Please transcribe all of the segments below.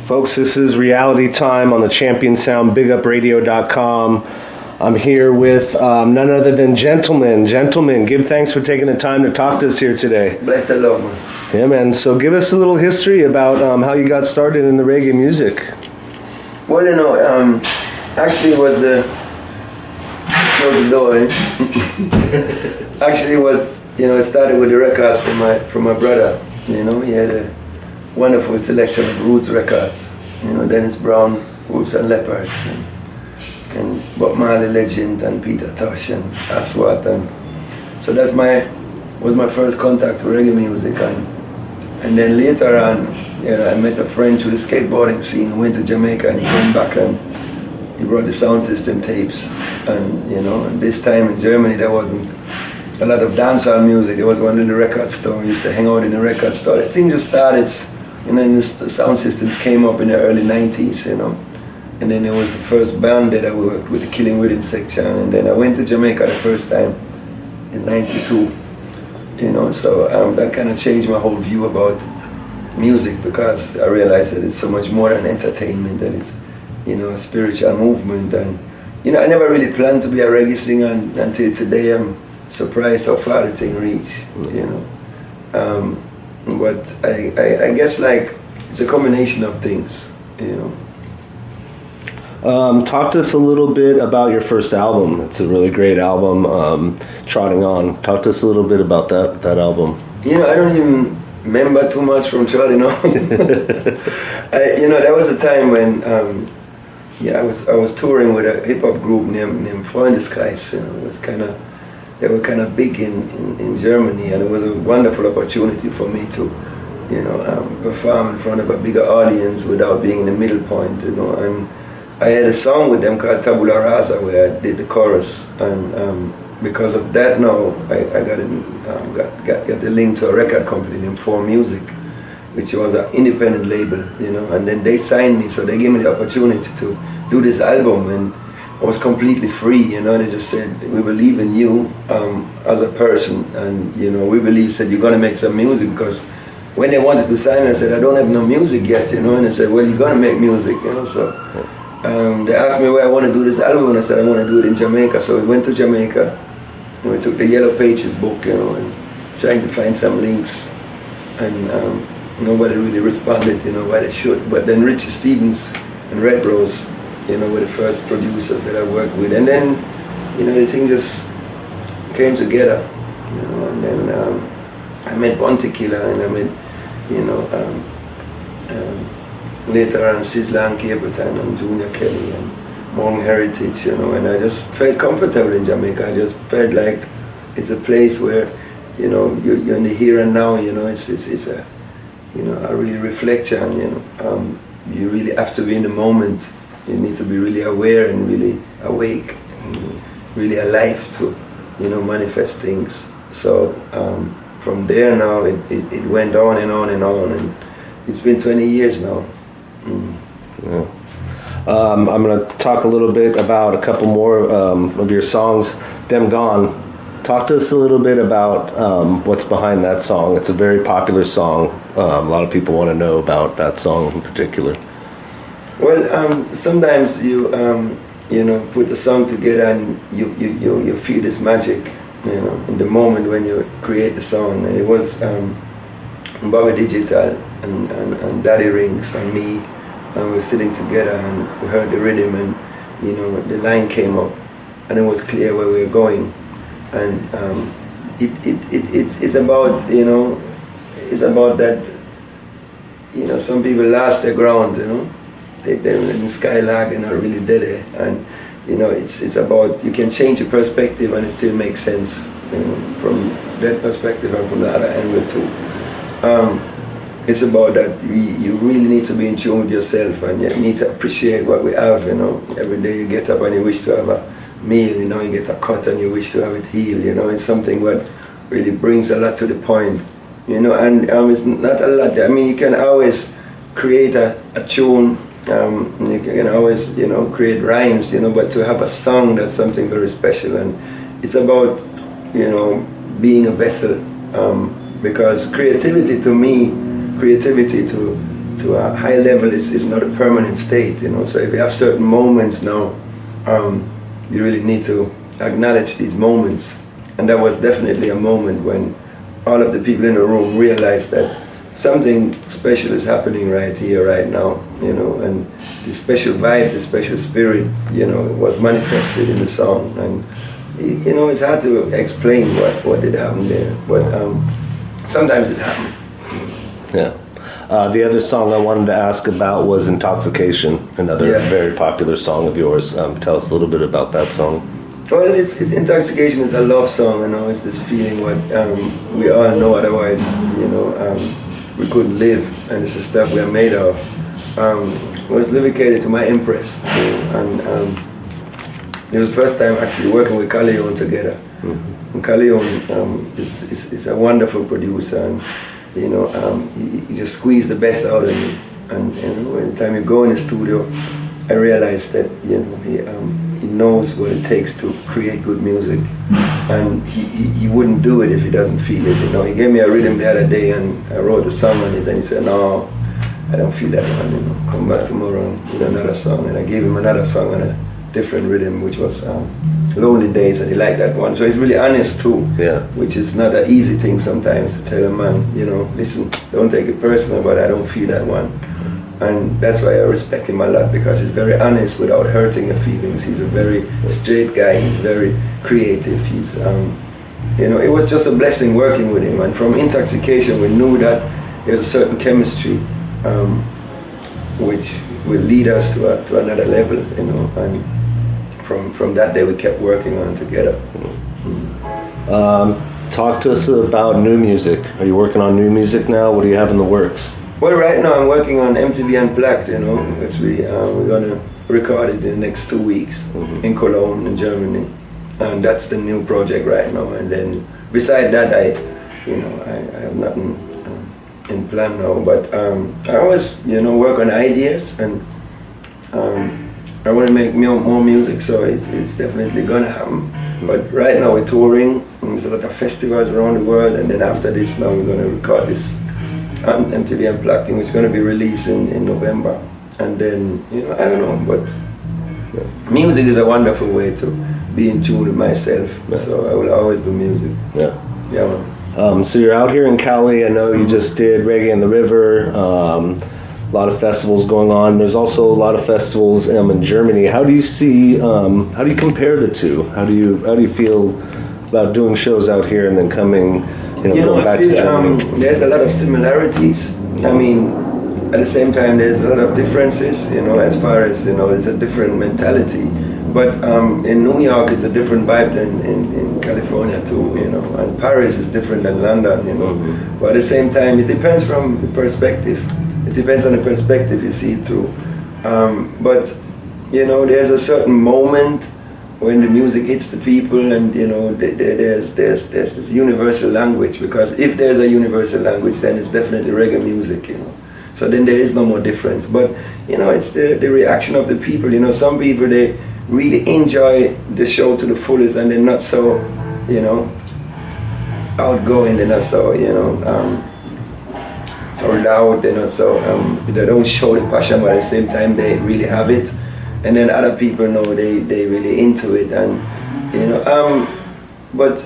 Folks, this is Reality Time on the Champion Sound, BigUpRadio.com. I'm here with none other than Gentleman. Gentlemen, give thanks for taking the time to talk to us here today. Bless the Lord, man. Yeah, man. So give us a little history about how you got started in the reggae music. Well, actually it was the door. Actually, it was, it started with the records from my brother. He had a wonderful selection of roots records. Dennis Brown, Wolves and Leopards, and Bob Marley Legend, and Peter Tosh, and Aswat, and so was my first contact with reggae music. And then later on, I met a friend through the skateboarding scene, went to Jamaica, and he came back and he brought the sound system tapes. And and this time in Germany there wasn't a lot of dancehall music. There was one in the record store. We used to hang out in the record store. The thing just started, and then the sound systems came up in the early 90s, And then there was the first band that I worked with, the Killing Rhythm section. And then I went to Jamaica the first time in 92. So that kind of changed my whole view about music, because I realized that it's so much more than entertainment, that it's, a spiritual movement. And, I never really planned to be a reggae singer until today. I'm surprised how far the thing reached, But I guess it's a combination of things, Talk to us a little bit about your first album. It's a really great album, Trotting On. Talk to us a little bit about that album. I don't even remember too much from Trotting On. There was a time when I was touring with a hip hop group named Freundeskreis. They were kind of big in Germany, and it was a wonderful opportunity for me to perform in front of a bigger audience without being in the middle point. And I had a song with them called Tabula Rasa, where I did the chorus, and because of that now I got the link to a record company named 4 Music, which was an independent label, and then they signed me, so they gave me the opportunity to do this album, and I was completely free. They just said, we believe in you as a person, and we believe, said, you're gonna make some music, because when they wanted to sign me, I said, I don't have no music yet, and they said, well, you're gonna make music, so they asked me where I want to do this album, and I said I want to do it in Jamaica. So we went to Jamaica, and we took the Yellow Pages book, and trying to find some links, and nobody really responded, why they should. But then Richie Stevens and Red Rose, were the first producers that I worked with, and then, the thing just came together, and then I met Bounty Killer, and I met, later on Sizzla and Capleton and Junior Kelly and Hmong Heritage, and I just felt comfortable in Jamaica. I just felt like it's a place where, you're in the here and now, it's a, a real reflection, you really have to be in the moment. You need to be really aware and really awake, and really alive to, manifest things. So from there now, it went on and on and on, and it's been 20 years now. Yeah. I'm going to talk a little bit about a couple more of your songs. Dem Gone. Talk to us a little bit about what's behind that song. It's a very popular song. A lot of people want to know about that song in particular. Well, sometimes you put the song together and you feel this magic, in the moment when you create the song. And it was Bobby Digital and Daddy Rings and me, and we were sitting together and we heard the rhythm, and the line came up, and it was clear where we were going. And it's about it's about that, some people lost their ground, they're in the skylark, they're not really dead, and it's about, you can change your perspective and it still makes sense, from that perspective and from the other angle too. It's about that you really need to be in tune with yourself, and you need to appreciate what we have. Every day you get up and you wish to have a meal, you get a cut and you wish to have it healed. It's something that really brings a lot to the point. And it's not a lot. You can always create a tune. You can always create rhymes. But to have a song, that's something very special, and it's about being a vessel. Because creativity to me, to to a high level is not a permanent state, you know. So if you have certain moments now, you really need to acknowledge these moments. And that was definitely a moment when all of the people in the room realized that something special is happening right here, right now, you know, and the special vibe, the special spirit, you know, was manifested in the song. And, you know, it's hard to explain what did happen there, but sometimes it happened. Yeah. The other song I wanted to ask about was Intoxication, another very popular song of yours. Tell us a little bit about that song. Well, it's Intoxication is a love song, you know. It's this feeling what we all know, otherwise, you know, we couldn't live, and it's the stuff we are made of. It was dedicated to my Empress, you know, and it was the first time actually working with Kurious together. Mm-hmm. And Kurious is a wonderful producer, and you know, he just squeezed the best out of me. And you know, every time you go in the studio, I realized that, you know, he knows what it takes to create good music, and he wouldn't do it if he doesn't feel it. You know, he gave me a rhythm the other day, and I wrote a song on it, and he said, "No, I don't feel that one. You know, come back tomorrow with another song." And I gave him another song on a different rhythm, which was Lonely Days, and he liked that one. So he's really honest too, which is not an easy thing sometimes to tell a man, you know, listen, don't take it personal, but I don't feel that one. And that's why I respect him a lot, because he's very honest without hurting your feelings. He's a very straight guy, he's very creative, he's, you know, it was just a blessing working with him. And from Intoxication, we knew that there's a certain chemistry which will lead us to another level, you know, and from that day we kept working on together. Talk to us about new music. Are you working on new music now? What do you have in the works? Well, right now I'm working on MTV Unplugged, you know, which we're gonna record it in the next 2 weeks in Cologne, in Germany, and that's the new project right now. And then beside that, I have nothing in plan now, but I always, you know, work on ideas, and I want to make more music, so it's definitely gonna happen. But right now we're touring, and there's a lot of festivals around the world, and then after this, now we're gonna record this MTV Unplugged thing, which is gonna be released in November. And then, you know, I don't know, but music is a wonderful way to be in tune with myself. So I will always do music. Yeah, man. So you're out here in Cali. I know you just did Reggae in the River. A lot of festivals going on. There's also a lot of festivals in Germany. How do you see? How do you compare the two? How do you feel about doing shows out here and then coming? Going back to Germany? There's a lot of similarities. I mean, at the same time, there's a lot of differences. You know, as far as, you know, it's a different mentality. But in New York, it's a different vibe than in California too. You know, and Paris is different than London. You know, but at the same time, it depends from the perspective. It depends on the perspective you see it through. But you know, there's a certain moment when the music hits the people, and you know, there's this universal language. Because if there's a universal language, then it's definitely reggae music. You know, so then there is no more difference. But you know, it's the reaction of the people. You know, some people, they really enjoy the show to the fullest, and they're not so, you know, outgoing. They're not so, you know, so loud. They're not so, they don't show the passion, but at the same time they really have it. And then other people know they really into it, and you know, but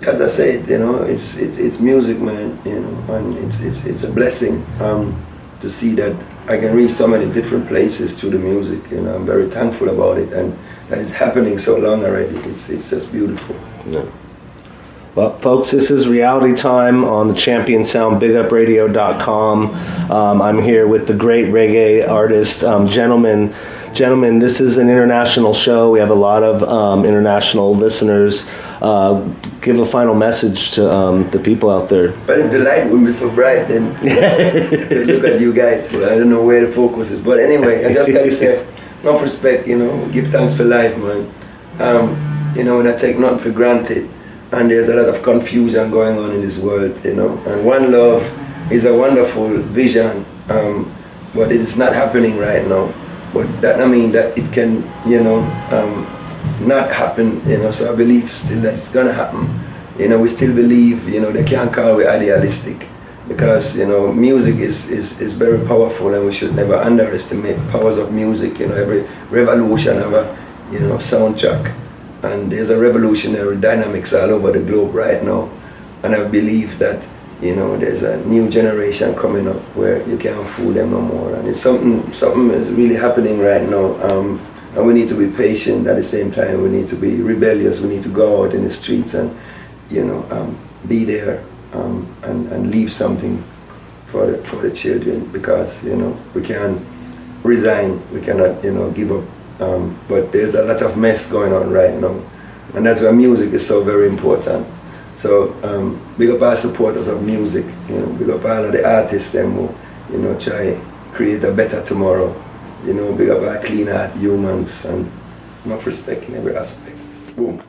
as I said, you know, it's music, man. You know, and it's a blessing to see that I can reach so many different places through the music. You know, I'm very thankful about it, and that it's happening so long already. It's just beautiful. Yeah. Well, folks, this is Reality Time on the Champion Sound, BigUpRadio.com. I'm here with the great reggae artist, Gentlemen, this is an international show. We have a lot of international listeners. Give a final message to the people out there. But if the light wouldn't be so bright, then look at you guys. But I don't know where the focus is. But anyway, I just gotta say, enough respect, you know, give thanks for life, man. You know, and I take nothing for granted. And there's a lot of confusion going on in this world, you know. And one love is a wonderful vision, but it is not happening right now. But that doesn't mean that it can, you know, not happen, you know. So I believe still that it's gonna happen. You know, we still believe, you know, they can't call we idealistic, because you know music is very powerful, and we should never underestimate powers of music. You know, every revolution have a soundtrack, and there's a revolutionary dynamics all over the globe right now, and I believe that there's a new generation coming up where you can't fool them no more, and it's something is really happening right now, and we need to be patient. At the same time, we need to be rebellious. We need to go out in the streets and be there and leave something for the children, because we can't resign, we cannot give up, but there's a lot of mess going on right now, and that's why music is so very important. So big up our supporters of music, big up all of the artists them who try create a better tomorrow, big up our clean heart humans, and enough respect in every aspect. Boom.